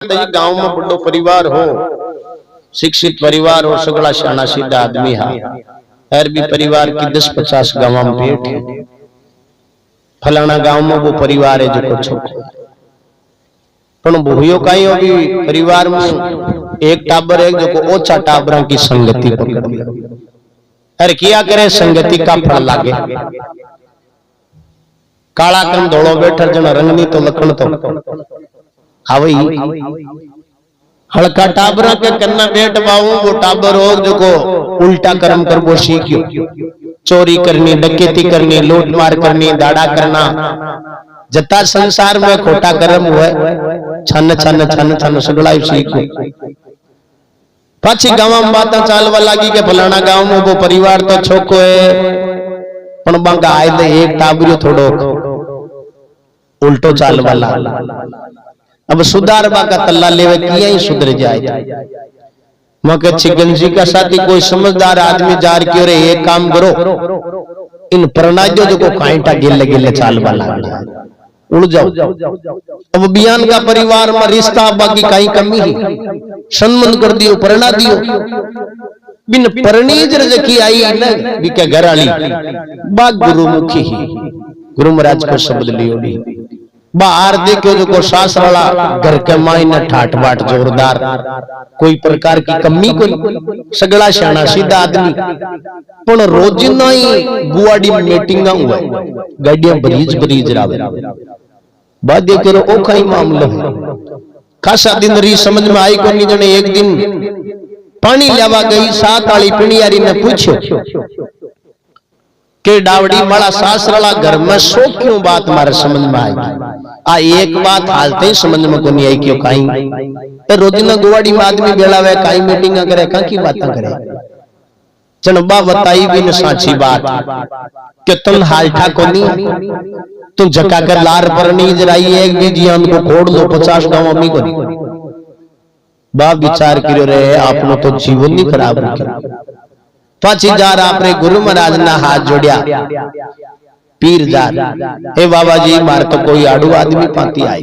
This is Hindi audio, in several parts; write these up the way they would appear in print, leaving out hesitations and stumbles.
गांव में बड़ो परिवार हो, शिक्षित परिवार हो, सगला शाना सीधा आदमी हा, हर भी परिवार की 10-50 गांव में पेट है। फलाना गांव में वो परिवार है जो को छोको पण बुहियो काई होगी परिवार में एक टाबर है जो को ओछा टाबरा की संगति पकड़ लिया। अरे किया करे संगति का फल लागे। काला कम धोलो बैठर जन रंगनी तो लखण तो आवई हल्का टाबरा के कन्ना बैठ बाऊ वो टाबर हो जो को उल्टा कर्म कर वो सीखियो, चोरी करनी, डकैती करनी, लूट मार करनी, दाड़ा करना, जता संसार में खोटा कर्म हुए छन छन छन छन सगला सीखियो। पाछी गांव में बात चालवा लागी के फलाना गांव में वो परिवार तो छोको है पण बांगा आए तो एक टाबरियो थोड़ो उल्टो चालवा लाग। अब सुधारवा का तल्ला लेवे किया ही सुधर जाए। मगर चिकनजी का साथी कोई समझदार आदमी जार क्यों रे एक काम करो इन प्रणालियों जो को कांटा गिले गिले चालवा लाग उड़ जाओ। अब बयान का परिवार में रिश्ता बाकी कहीं कमी ही संबंध कर दियो, प्रणा दियो। बिन प्रणीज रजकी आई न बिके घराली बाग गुरुमुखी ही गुरु महाराज को शब्द लियो दी बाहर देखो जो को सास वाला घर के मायने ठाट बाट जोरदार, कोई प्रकार की कमी कोई, सगला शाना सीधा आदमी पण रोजिना ही गुवाड़ी मीटिंगा हुआ गाड़ियां बरीज बरीज रावे बाद देखो ओ खाई मामलो है। खासा दिन री समझ में आई कोनी जने एक दिन पानी लेवा गई सात वाली पिणियारी ने पूछो के डावड़ी माला सासरला घर में सो क्यों बात मारे समझ में आई। आ एक बात हालते ही समझ में को नहीं आई क्यों काई तो रोजिना गुवाड़ी में आदमी बेलावे काई मीटिंगा करे का की बातें करे जनबा बताई भी न साची बात कि तुम हालठा को नहीं तुम जका कर लार पर नहीं जराई एक भी जियान को खोड़ लो 50 गांव अम्मी को नहीं बाप विचार करो रहे आपने तो जीवन नहीं खराब रखा। पाची जार आपने गुरु महाराज ना हाथ जोड़िया पीर जार हे बाबा जी मार तो कोई आड़ू आदमी पाती आई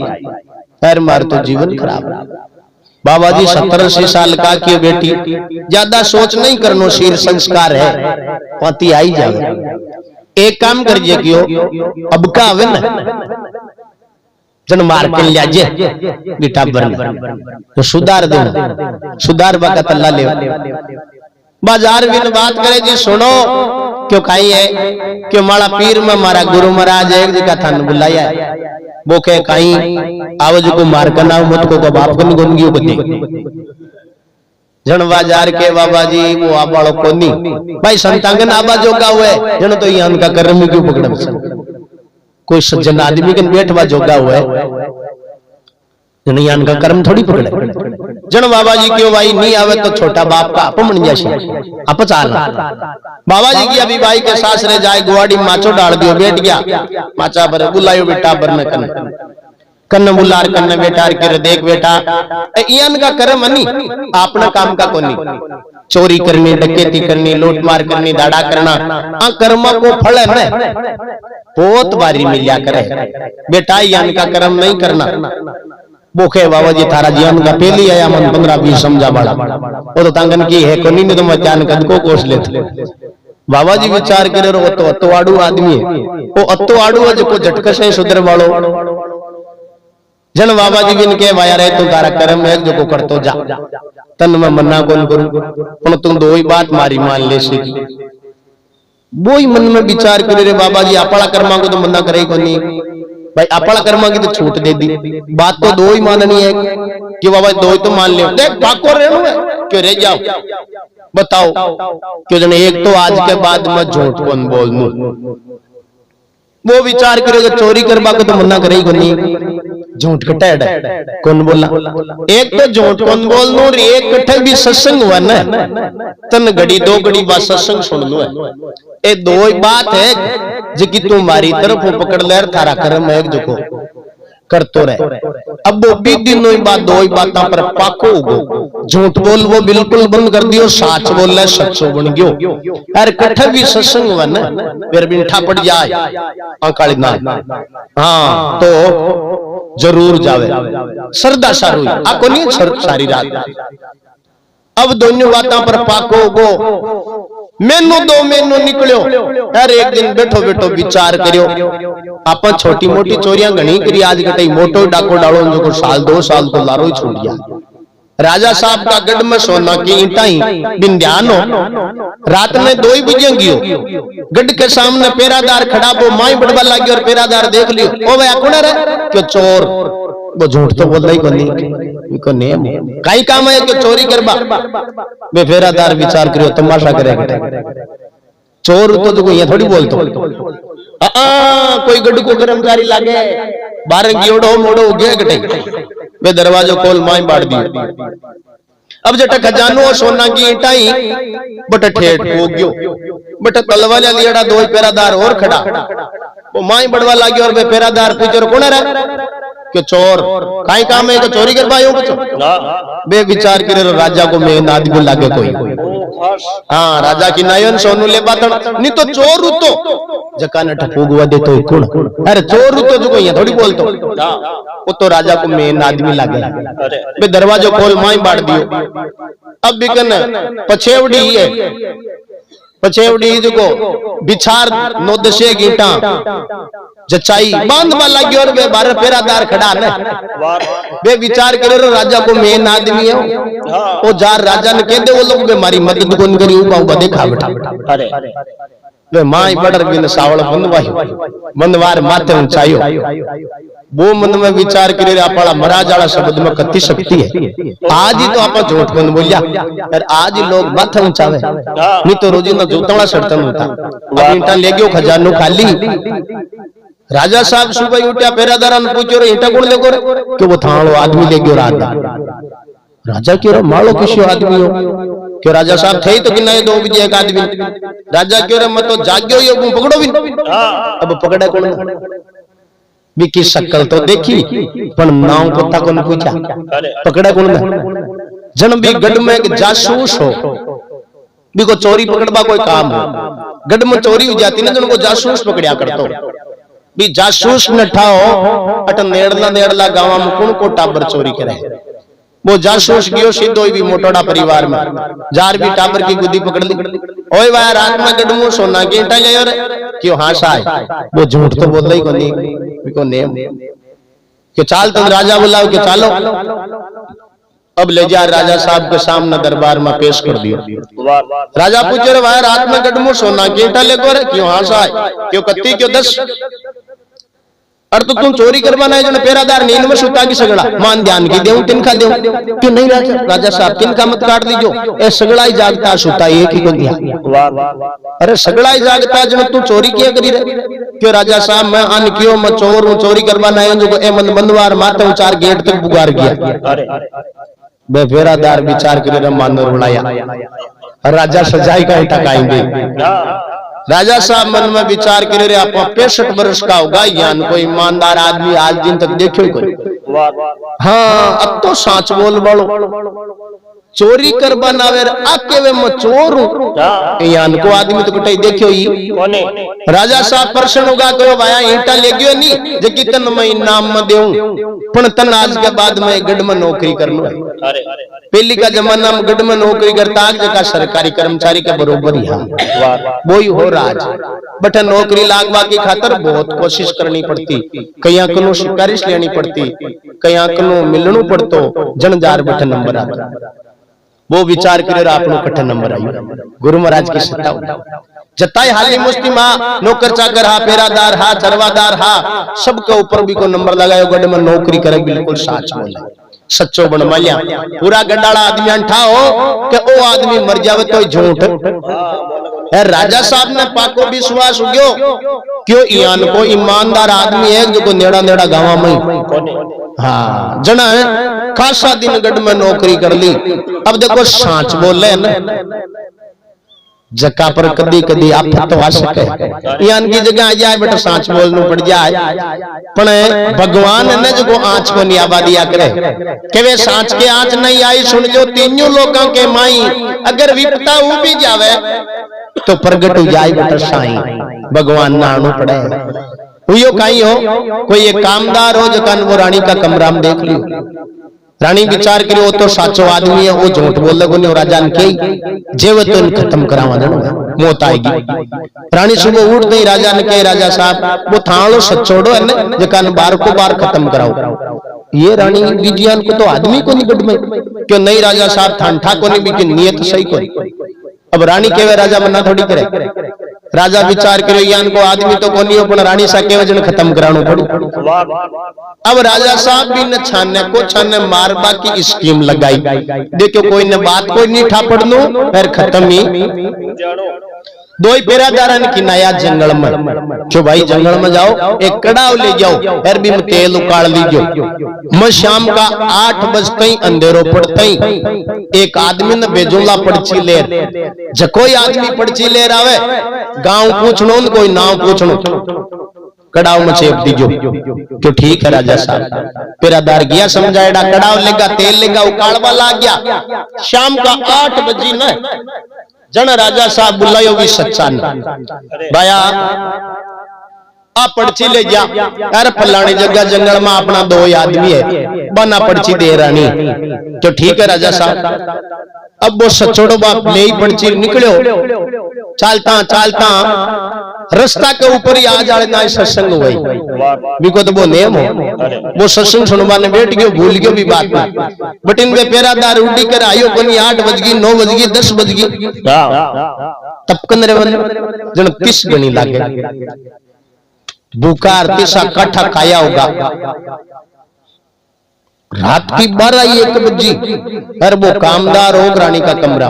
फिर मार तो जीवन खराब। बाबा जी 70-80 साल का की बेटी ज्यादा सोच नहीं करनो शीर संस्कार है पाती आई जावे। एक काम करिए क्यों अब का आवे न जन मार के लिया जे बेटा बरन तो सुधार दे सुधार बा का तल्ला ले बाजार बिन बात करे जी सुनो क्यों खाई है क्यों माला पीर में मारा गुरु महाराज एक जगह थान बुलाया है वो कहे कहीं आवाज को मार करना मत को बाप को गुनगियो को दे जन बाजार के बाबा जी वो आप वालों को नहीं भाई संतांगन आबा जोगा हुआ है जन तो यहाँ का कर्म क्यों पकड़ कोई सज्जन आदमी के बैठवा जोगा हुआ है जन यहाँ का कर्म थोड़ी पकड़े जन बाबा जी क्यों भाई नहीं आवे तो छोटा बाप का अपमन जैसे आप चाल बाबा जी की अभी भाई के सासरे जाए गुवाड़ी माचो डाल दियो बैठ गया माचा पर बुलायो बेटा बरन कन्न बुलार कन्न बेटार के देख बेटा इयान का कर्म नहीं अपना काम का कोनी चोरी करनी, डकैती करनी, लूट मार करनी, दाड़ा करना आ कर्म को फल है बहुत बारी मिलिया करे बेटा यान का कर्म नहीं करना। बोखे बाबा जी थारा जीवन का पहली आया मन 15-20 समझा बड़ा वो तो तांगन की है कोनी नहीं तो मचान कद को कोस लेते बाबा जी विचार करे वो तो अत्तवाड़ू आदमी है वो अत्तवाड़ू है जो झटक से सुधर वालो जन बाबा जी बिन के वाया रहे तू तारा कर्म है जो को करतो जा तन में मन्ना कौन करूं पण तुम दो ही बात मारी मान ले सीखी वो ही मन में विचार करे रे बाबा जी अपना कर्मा को तो मन्ना करे को नहीं भाई अपना कर्मा की तो छूट दे दी बात तो दो ही माननी है कि बाबा दो ही तो मान ले देख पाको रहनो है क्यों रह जाओ बताओ क्यों जने एक तो आज के बाद मैं झूठ कौन बोलूं वो विचार करेगा चोरी करवा को तो मन्ना करे को नहीं झूठ कटेड कौन बोला एक तो झूठ कौन बोल नो एक कट्ठे भी सत्संग हुआ ना तन घड़ी 2 घड़ी बात सत्संग सुन लो है ए दो ही बात है जिकी तू मारी तरफ पकड़ ले थारा कर्म है जो को करतो रहे। अब वो 20 दिनों ही बात दो ही बात पर पाको गो, झूठ बोल वो बिल्कुल बंद कर दियो, साच बोल ले सच्चो बन गयो। अरे कठे भी सत्संग वन फिर बिंठा पड़ जाए अकाली ना, हाँ तो जरूर जावे सरदा सारू आको नहीं सारी रात। अब दोनों बातों पर पाको गो, मेनू दो मेनू निकलो। हर एक दिन बैठो बैठो विचार करियो, आप छोटी मोटी चोरियां घनी करी, आज कटई मोटो डाको डालो जो साल 2 साल तो लारो ही छूट गया। राजा साहब का गढ़ में सोना की ईंटा ही बिन ध्यान हो, रात में 2 ही बजे गियो, गढ़ के सामने पेरादार खड़ा, वो माई बड़वा लगी और पेरादार देख लियो, ओ भाई कौन है क्यों चोर, वो झूठ तो बोल रही को नहीं कई काम है कि चोरी करबा। वे पेरादार विचार करियो तमाशा करेगा, चोर तो ये थोड़ी बोलतो, कोई गढ़ को कर्मचारी लागे 12 गियोड़ो मोड़ो उगे गटे, वे दरवाजो खोल माई बाड़ दी। अब जट खजानो सोना की ईंटाई बट ठेठ हो गयो, बट तलवाला लियड़ा 2 पेरादार और खड़ा, वो माई बड़वा लागी और वे पेरादार पूछो कौन है कि चोर, काई काम है कि चोरी कर पायो कुछ बे विचार करे राजा को मैं आदमी लागे कोई, हाँ राजा की नायन सोनू ले बातन नहीं तो चोर तो जकाने ठपूगवा दे तो कौन, अरे चोर तो जो कोई थोड़ी बोलतो, वो तो राजा को मेन आदमी लागे। बे दरवाजो खोल माई बाड़ दियो। अब बिकन पछेवड़ी है, पछेवड़ी जो बिछार 9-10 गीटा जचाई बांध वाला की और वे 12 पेरादार खड़ा ने, वे विचार करे राजा को मेन आदमी है, वो जार राजा ने कह दे वो लोग हमारी मदद कौन करी ऊपा देखा बेटा, अरे वे माई बड़र बिन सावल बंदवाई बंदवार माथे ऊंचायो, वो मन में विचार करे आपला महाराज वाला शब्द में कति शक्ति है। आज ही तो आप झूठ बंद बोलिया, आज ही लोग माथे ऊंचावे, नहीं तो रोजी ना जूतवा सड़तन होता। अब ईंटा ले गयो खजानो खाली, राजा साहब सुबह उठा पेरादारा ने पूछो रे ईंटा कौन लेगो रे, कि वो थाणो आदमी ले गयो रात। राजा क्यों मालो किसी आदमी हो, क्यों राजा साहब थे तो किन्ना 2 बजे एक आदमी, राजा क्यों रे मैं तो जाग्यो ये पकड़ो भी, अब पकड़े कौन भी की शक्ल तो देखी पर नाम पता कौन पूछा, पकड़ा कौन जन भी गढ़ में एक जासूस हो, भी को चोरी पकड़वा कोई काम हो, गढ़ में चोरी हो जाती ना जन को जासूस पकड़िया करतो, भी जासूस न ठाओ अट नेड़ला नेड़ला गांव में कौन को टाबर चोरी करे, वो जासूस गयो सीधो भी मोटोड़ा परिवार में जार भी टाबर की गुद्दी पकड़ ली, ओए भाई रात में गडमू सोना की ईंटा ले रे, क्यों हाँ साय वो झूठ तो बोल रही को नेम कि चाल तुम राजा बुलाओ कि चालो। अब ले जा राजा साहब के सामने दरबार में पेश कर दियो। राजा पूछे रे भाई रात में गडमू सोना की ईंटा ले रे, क्यों हाँ साय क्यों कत्ती क्यों 10, और तो तुम चोरी करवाना है जो पेरादार नींद में सुता की सगड़ा मान ध्यान की देऊं तिनका देऊं, क्यों नहीं राजा साहब तिनका मत काट दीजो, ए सगड़ा ही जागता सुता एक ही को दिया, अरे सगड़ा ही जागता जो तू चोरी किया करी रे, क्यों राजा साहब मैं अन क्यों मैं चोर हूं, चोरी करवाना है जो ए मन बंदवार माते 4 गेट तक बुगार गया। बे पेरादार विचार करे रे मानो रुलाया, राजा सजाई का टकाएंगे। राजा साहब मन में विचार करे रे आप 65 वर्ष का होगा, यान कोई ईमानदार आदमी आज दिन तक देखो ही कोई, हाँ अब तो साच बोल बड़ो चोरी कर बनावे आके वे मैं चोर हूं, यान को आदमी तो कटाई देखियो ही। राजा साहब प्रश्न होगा कहो भाई ईंटा ले गयो नहीं जे कितन मैं इनाम में देऊं, पण तन आज के बाद में गढ़ में नौकरी करनो है, पहली का जमाना में गढ़ में नौकरी करता जगह सरकारी कर्मचारी के बरोबर ही वो ही हो राज, बट नौकरी लागवा की खातर बहुत कोशिश करनी पड़ती, कई अंकनो सिफारिश लेनी पड़ती, कई अंकनो मिलनो पड़तो, जनजार बट नंबर आता, वो विचार करे आपनो कठिन नंबर आयो। गुरु महाराज की सत्ता जताई हाली मुस्ती मां नौकर चाकर हा पेरादार हा चरवादार हा सबके ऊपर भी को नंबर लगायो, गढ़ में नौकरी करे बिल्कुल साच बोले सच्चो बन मालिया, पूरा गड्डाला आदमी अंठा हो कि ओ आदमी मर जावे तो झूठ। राजा साहब ने पाको विश्वास हो गयो क्यों यान को ईमानदार आदमी है जो को नेड़ा नेड़ा गांव में, हाँ जना है खासा दिन गढ़ में नौकरी कर ली। अब देखो सांच बोल रहे ना, जका पर कदी कदी आफत तो आ सके यान की जगह आ जाए बेटा सांच बोलनो पड़ जाए पण भगवान ने जो आंच को नहीं आवा दिया करे के वे सांच के आंच नहीं आई सुन जो तीनों लोगों के माई अगर विपता हो भी जावे तो प्रगट हो जाए बेटा साईं भगवान नाणो पड़े हुयो काई हो कोई एक कामदार हो जो कान वो रानी का कमरा में देख लियो रानी विचार करियो वो तो साचो आदमी है वो झूठ बोल लगो ने राजा ने कही जेव तो खत्म करावा देनो मौत आएगी रानी सुबह उठते ही राजा ने कहे राजा साहब वो थाणो सचोड़ो है ने जकान बार को बार खत्म कराओ ये रानी विज्ञान को तो आदमी को नहीं गड में क्यों नहीं राजा साहब थांठा को नहीं भी की नियत सही को अब रानी केवे राजा मना थोड़ी करे राजा विचार करो यान को आदमी तो कोनी हो पण रानी सा केवे जन खत्म कराणो पड़ो अब राजा साहब भी न छाने मारबा की स्कीम लगाई देखो कोई ने बात कोई नहीं ठापड़नो फिर खत्म ही दो ही पेरादारन की नया जंगल में जो भाई जंगल में जाओ एक कड़ाव ले जाओ फिर भी तेल उकाड़ लीजो मैं शाम का 8 बजते ही अंधेरो पड़ते ही एक आदमी ने बेजुला पर्ची ले जो कोई आदमी पर्ची ले आवे गांव पूछनो न कोई नाव पूछनो कड़ाव में चेप दीजो क्यों ठीक है राजा साहब पेरादार गया समझाएड़ा कड़ाव लेगा तेल लेगा उकाड़वा ला गया शाम का 8 बजे न जन राजा साहब बुलायो भी सच्चा नहीं भाया आ पर्ची ले जा यार फलानी जगह जंगल में अपना 2 आदमी है बना पर्ची दे रानी तो ठीक है राजा साहब अब वो सचोड़ो बाप ले ही पर्ची निकलो चालता चालता रास्ता के ऊपर ही आ जाए ना सत्संग हुई बिको तो वो नेम हो वो सत्संग सुनवा ने बैठ गयो भूल गयो भी बात में बट इनके पेरादार उड़ी कर आयो कोनी 8 बज गई 9 बज गई 10 बज गई तपकन रे जन 30 गणी लागे बुकार तिसा काठा खाया होगा रात की 12-1 बजी अरे वो कामदार हो रानी का कमरा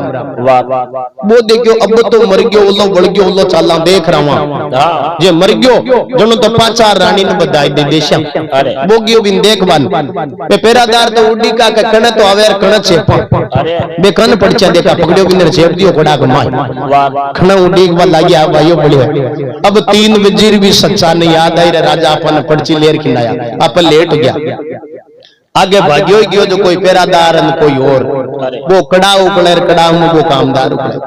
वो देखियो अब तो मर गयो ओलो बढ़ गयो ओलो चाला देख रहा हूं जे मर गयो जनो तो पाचा रानी ने बधाई दे देशा वो गयो बिन देखवान पे पेरादार तो उडी का कणे तो आवे कणे छेप बे कन पड़चा देखा पकड़ियो बिन छेप दियो कोड़ा को माय खणे उडी के बाद लागिया भाइयो बढ़िया अब 3 वजीर भी सच्चा नहीं याद आई राजा अपन पर्ची लेर खिलाया अपन लेट गया आगे भाग्यो गयो जो कोई पेरादार न कोई और वो कड़ा उकड़े कड़ा में वो कामदार उकड़े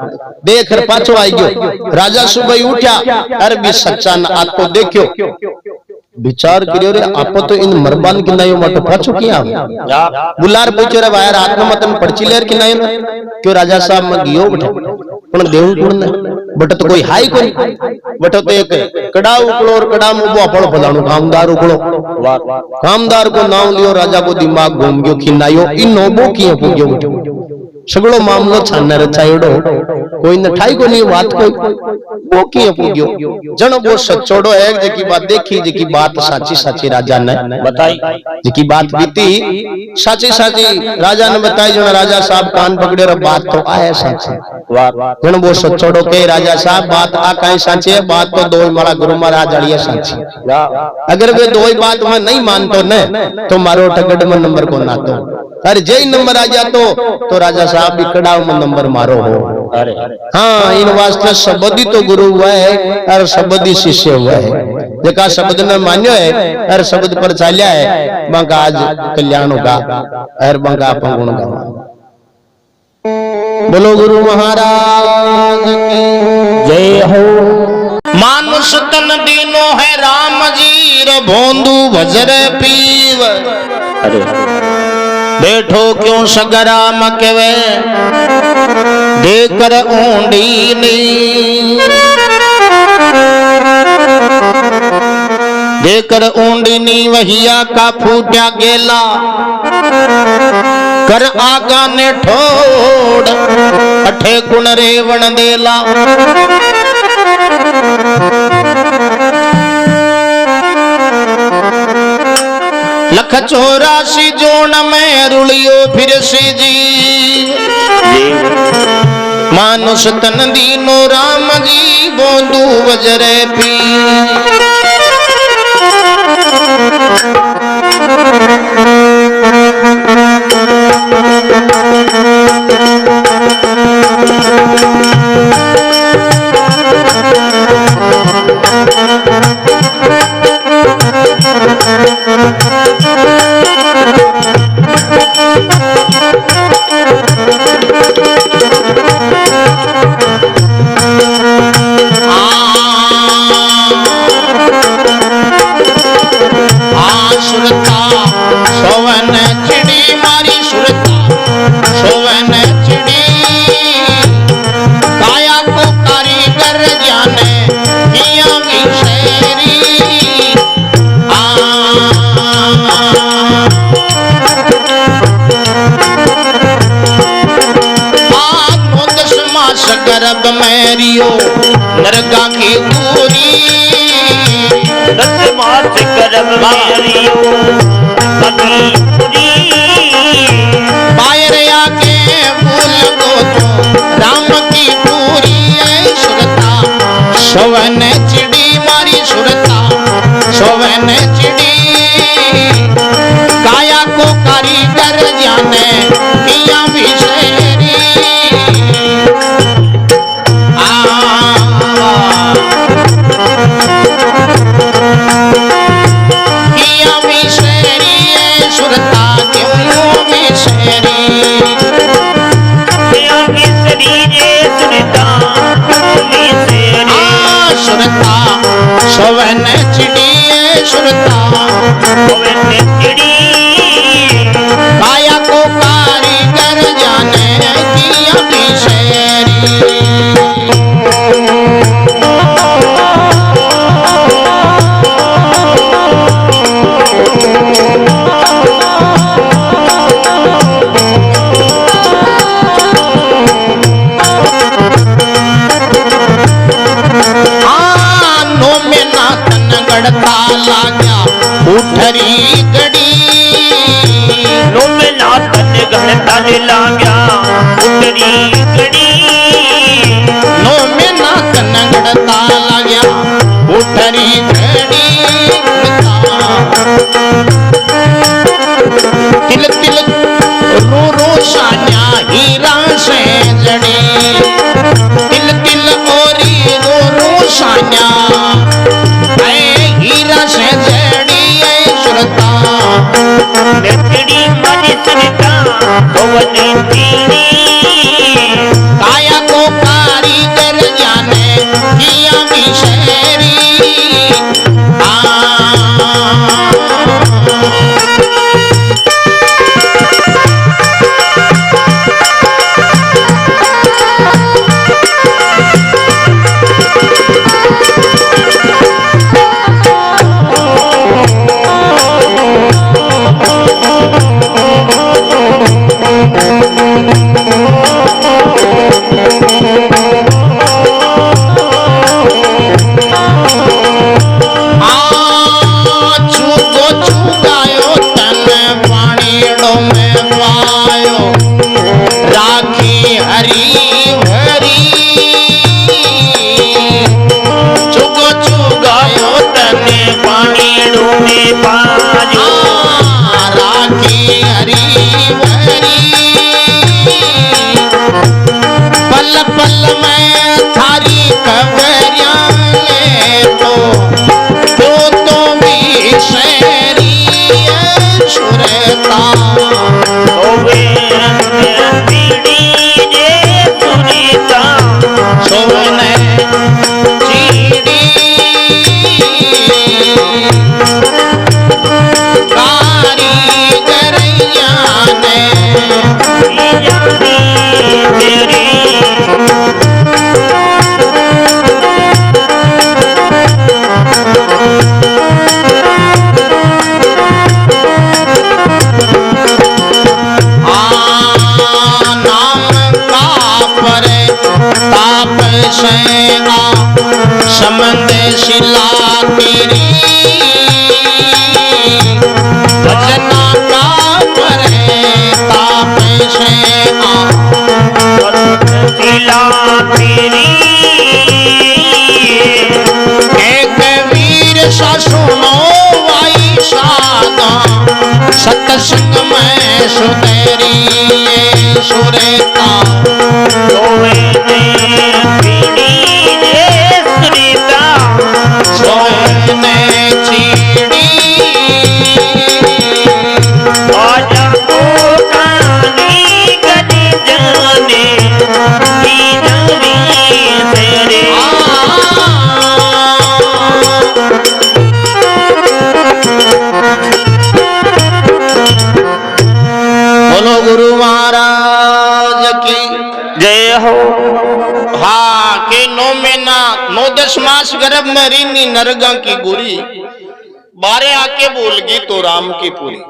देख कर पाछो आई गयो राजा सुबह उठा अरे भी सच्चा न आपको देखियो विचार करियो रे आप तो इन मरबान की नायो मत पाछो किया बुलार पूछो रे भाई रात में मतन पर्ची लेर की नायो क्यों राजा साहब में गयो बैठे पण देऊ कोण ने बट तो कोई हाई कोई बट तो एक कड़ा उकड़ो और कड़ा में वो फड़ो फलाणो कामदार उकड़ो कामदार को नाम लियो राजा को दिमाग घूम गयो खिनायो इन नोबो किए पुग्यो सगळो मामलो छान रचायोडो कोई न ठाई को नहीं बात कोई वो किए पुग्यो जण वो सचोड़ो है जेकी बात देखी जेकी बात साची साची राजा ने बताई जेकी बात बीती साची साची राजा ने बताई जण राजा साहब कान पकड़े रे बात तो आए साची जण वो सचोड़ो के राजा साहब बात आ काई साची है बात तो दो मारा गुरु महाराज आड़िए साची अगर वे दो बात में नहीं मानतो न तो मारो टगड़ में नंबर को ना तो अरे जय नंबर आ जा तो राजा साहब भी कड़ाव में नंबर मारो हो अरे हाँ इन वास्ते शब्दी तो गुरु हुआ है और शब्दी शिष्य हुआ है देखा शब्द ने मान्यो है और शब्द पर चालिया है बंका आज कल्याण होगा और बंका अपन गुण गावा बोलो गुरु महाराज की जय हो मानुष तन दीनो है राम जी रे भोंदू भजर पीव अरे बैठो क्यों सगरा मकवे देकर ऊंडी नी देकर ऊंडी नी वहिया का फूटा गेला कर आगा ने ठोड़ अठे गुण रेवण देला लख 84 जोन में रुलियो फिर से जी मानुष तन दीनो राम जी बोंदू वजरे पी गर्भ में रियो नरगा की पूरी, 10 मास गर्भ में रियो पूरी, बाहर आके भूल को तो राम की पूरी है सुरता, सोवन चिड़ी मारी सुरता, सोवन चिड़ी काया को कारीगर जाने किया विशेरी, किया विशेरी सुरता क्यों विशेरी, किया विशेरी सुरता विशेरी, सुरता सोवन चिड़ी सुरता सोवन चिड़ी काया को कारीगर जाने किया विशेरी, गड़ता लाग्या उठरी गड़ी, नो में नाथन गड़ता लाग्या उठरी गड़ी, नो में नाथन गड़ता लाग्या उठरी गड़ी, तिल तिल रो रो सान्या हीरा से जड़ी, तिल तिल ओरी रो रो सान्या हीरा से जड़ी सुरता, चिड़ी मारी सुरता सोवन चिड़ी, काया को कारीगर जाने किया विशेरी, समंद शिला तेरी भजना का परे ताप से शिला तेरी एक वीर सा सुनो वाई सादा सत्संग में सुतेरी सुरेता गुरु महाराज की जय हो। हाँ के 9 महीना 9-10 मास गर्भ में रीनी नरगा की गोरी 12 आके बोल गई तो राम की पूरी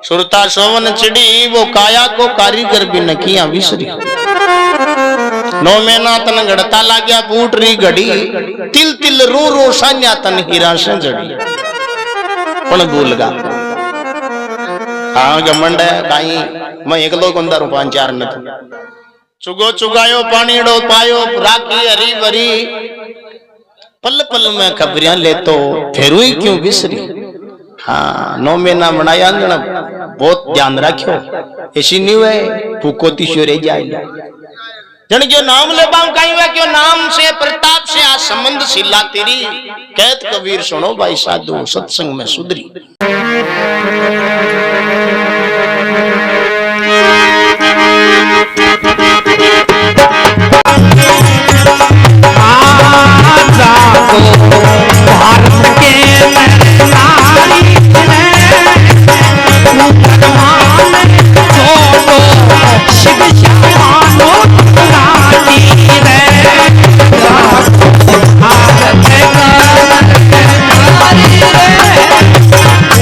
सुरता सोवन चिड़ी वो काया को कारीगर भी न किया विसरी नौ महीना तन घड़ता लाग्या बूट री घड़ी तिल तिल रो रो सान्या तन हीरा से जड़ी पण भूलगा हाँ घमंड है काई मैं एकलो कोंदा रू 5-4 न चुगो चुगायो पानी डो पायो राखी हरी भरी पल पल में खबरियां ले तो फिर ही क्यों बिसरी हाँ 9 महीना बनाया ना बहुत ध्यान रखियो ऐसी नहीं हुए भूको तीसो रह जाए जन जो नाम ले पाऊं कहीं हुआ क्यों नाम से प्रताप से आ संबंध सिला तेरी कहत कबीर सुनो भाई साधु सत्संग में सुधरी भारत के शिव श्यामानो रानी रे भारत का नारी रे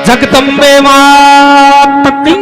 जगदम्बे मात की